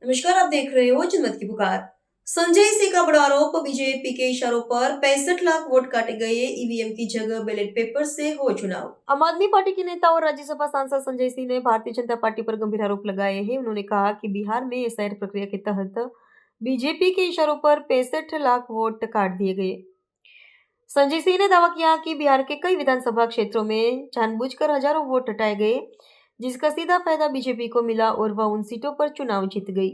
नमस्कार, आप देख रहे हो जनमत की पुकार। संजय सिंह का बड़ा आरोप, बीजेपी के इशारों पर 65 लाख वोट काटे गए, ईवीएम की जगह बैलेट पेपर से हो चुनाव। आम आदमी पार्टी के नेता और राज्यसभा सांसद संजय सिंह ने भारतीय जनता पार्टी पर गंभीर आरोप लगाए हैं। उन्होंने कहा कि बिहार में एसआईआर प्रक्रिया के तहत बीजेपी के इशारों पर 65 लाख वोट काट दिए गए। संजय सिंह ने दावा किया कि बिहार के कई विधानसभा क्षेत्रों में जानबूझकर हजारों वोट हटाए गए, जिसका सीधा फायदा बीजेपी को मिला और वह उन सीटों पर चुनाव जीत गई।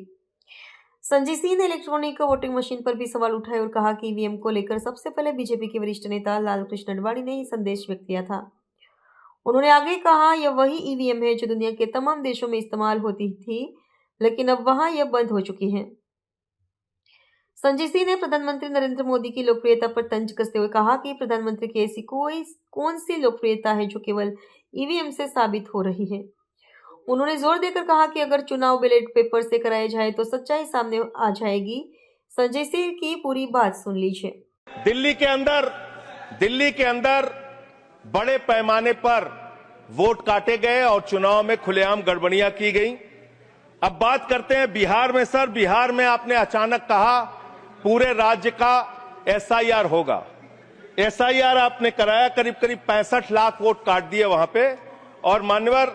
संजय सिंह ने इलेक्ट्रॉनिक वोटिंग मशीन पर भी सवाल उठाए और कहा कि ईवीएम को लेकर सबसे पहले बीजेपी के वरिष्ठ नेता लालकृष्ण आडवाणी ने ही संदेश व्यक्त किया था। उन्होंने आगे कहा, यह वही ईवीएम है जो दुनिया के तमाम देशों में इस्तेमाल होती थी, लेकिन अब वहां यह बंद हो चुकी है। संजय सिंह ने प्रधानमंत्री नरेंद्र मोदी की लोकप्रियता पर तंज कसते हुए कहा कि प्रधानमंत्री की ऐसी कौन सी लोकप्रियता है जो केवल ईवीएम से साबित हो रही है। उन्होंने जोर देकर कहा कि अगर चुनाव बैलेट पेपर से कराया जाए तो सच्चाई सामने आ जाएगी। संजय सिंह की पूरी बात सुन लीजिए। दिल्ली के अंदर बड़े पैमाने पर वोट काटे गए और चुनाव में खुलेआम गड़बड़ियां की गई। अब बात करते हैं बिहार में। सर, बिहार में आपने अचानक कहा पूरे राज्य का एसआईआर होगा। एसआईआर आपने कराया, करीब 65 लाख वोट काट दिए वहां पे। और मान्यवर,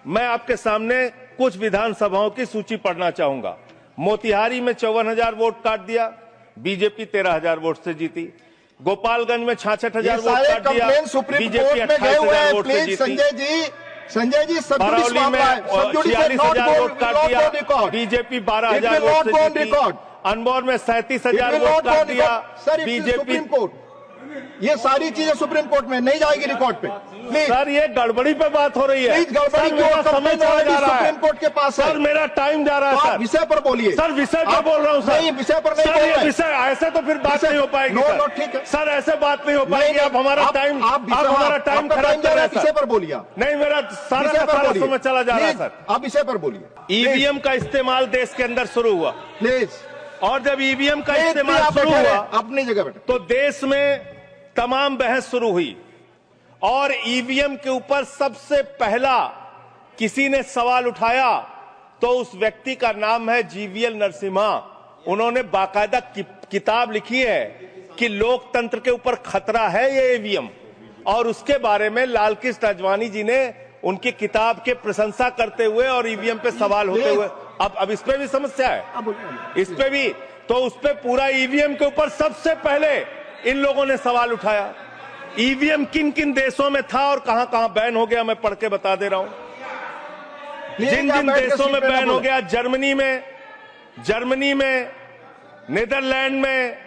मैं आपके सामने कुछ विधानसभाओं की सूची पढ़ना चाहूंगा। मोतिहारी में 54,000 वोट काट दिया, बीजेपी 13,000 वोट से जीती। गोपालगंज में 66,000 वोट काट दिया, बीजेपी 28,000 वोट से जीती। संजय जी, बरौली में 46,000 वोट काट दिया, बीजेपी 12,000 वोट से जीती। अनमोल में 37,000 वोट काट दिया, बीजेपी। ये सारी चीजें सुप्रीम कोर्ट में नहीं जाएगी रिकॉर्ड पे। प्लीज सर, ये गड़बड़ी पे बात हो रही है। प्लीज, गड़बड़ी क्यों? समय चला जा रहा है, सुप्रीम कोर्ट के पास है। सर, मेरा टाइम जा रहा है। सर, विषय पर बोलिए। सर, विषय पर बोल रहा हूँ सर। नहीं, विषय पर नहीं सर, बोल ये रहे। विषय ऐसे तो फिर बात नहीं हो पाएगी। नो, ठीक है सर, ऐसे बात नहीं हो पाएगी। आप हमारा टाइम खराब कर रहे हैं। विषय पर बोलिए। नहीं, मेरा सारा समय चला जा रहा है सर। आप विषय पर बोलिए। ईवीएम का इस्तेमाल देश के अंदर शुरू हुआ, प्लीज। और जब ईवीएम का इस्तेमाल शुरू हुआ अपनी जगह बैठे, तो देश में तमाम बहस शुरू हुई। और ईवीएम के ऊपर सबसे पहला किसी ने सवाल उठाया तो उस व्यक्ति का नाम है जीवीएल नरसिम्हा। उन्होंने बाकायदा किताब लिखी है कि लोकतंत्र के ऊपर खतरा है ये ईवीएम, और उसके बारे में लालकृष्ण आडवाणी जी ने उनकी किताब के प्रशंसा करते हुए और ईवीएम पे सवाल होते हुए अब इस पे भी समस्या है, इस पे भी। तो उस पे पूरा ईवीएम के ऊपर सबसे पहले इन लोगों ने सवाल उठाया। ईवीएम किन किन देशों में था और कहां कहां बैन हो गया, मैं पढ़ के बता दे रहा हूं। जिन जिन देशों में बैन हो गया, जर्मनी में, नीदरलैंड में,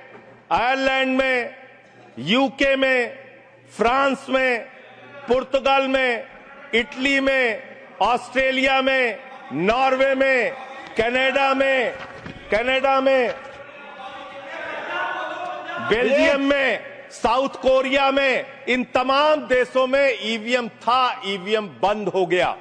आयरलैंड में, यूके में, फ्रांस में, पुर्तगाल में, इटली में, ऑस्ट्रेलिया में, नॉर्वे में, कनाडा में, बेल्जियम में, साउथ कोरिया में, इन तमाम देशों में ईवीएम था। ईवीएम बंद हो गया।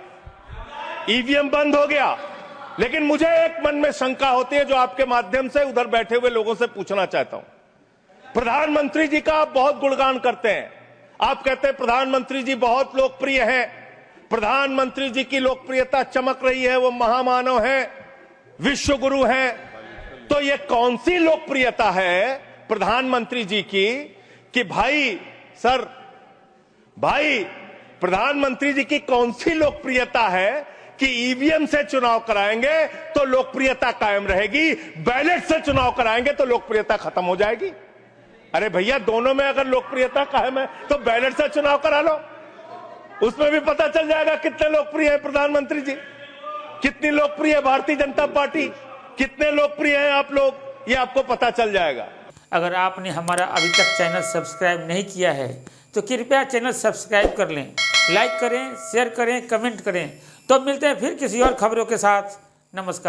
लेकिन मुझे एक मन में शंका होती है जो आपके माध्यम से उधर बैठे हुए लोगों से पूछना चाहता हूं। प्रधानमंत्री जी का आप बहुत गुणगान करते हैं। आप कहते हैं प्रधानमंत्री जी बहुत लोकप्रिय हैं, प्रधानमंत्री जी की लोकप्रियता चमक रही है, वो महामानव हैं, विश्व गुरु हैं। तो ये कौन सी लोकप्रियता है प्रधानमंत्री जी की कि भाई प्रधानमंत्री जी की कौन सी लोकप्रियता है कि ईवीएम से चुनाव कराएंगे तो लोकप्रियता कायम रहेगी, बैलेट से चुनाव कराएंगे तो लोकप्रियता खत्म हो जाएगी? अरे भैया, दोनों में अगर लोकप्रियता कायम है तो बैलेट से चुनाव करा लो, उसमें भी पता चल जाएगा कितने लोकप्रिय है प्रधानमंत्री जी, कितनी लोकप्रिय है भारतीय जनता पार्टी, कितने लोकप्रिय हैं आप लोग, ये आपको पता चल जाएगा। अगर आपने हमारा अभी तक चैनल सब्सक्राइब नहीं किया है तो कृपया चैनल सब्सक्राइब कर लें, लाइक करें, शेयर करें, कमेंट करें। तो मिलते हैं फिर किसी और खबरों के साथ। नमस्कार।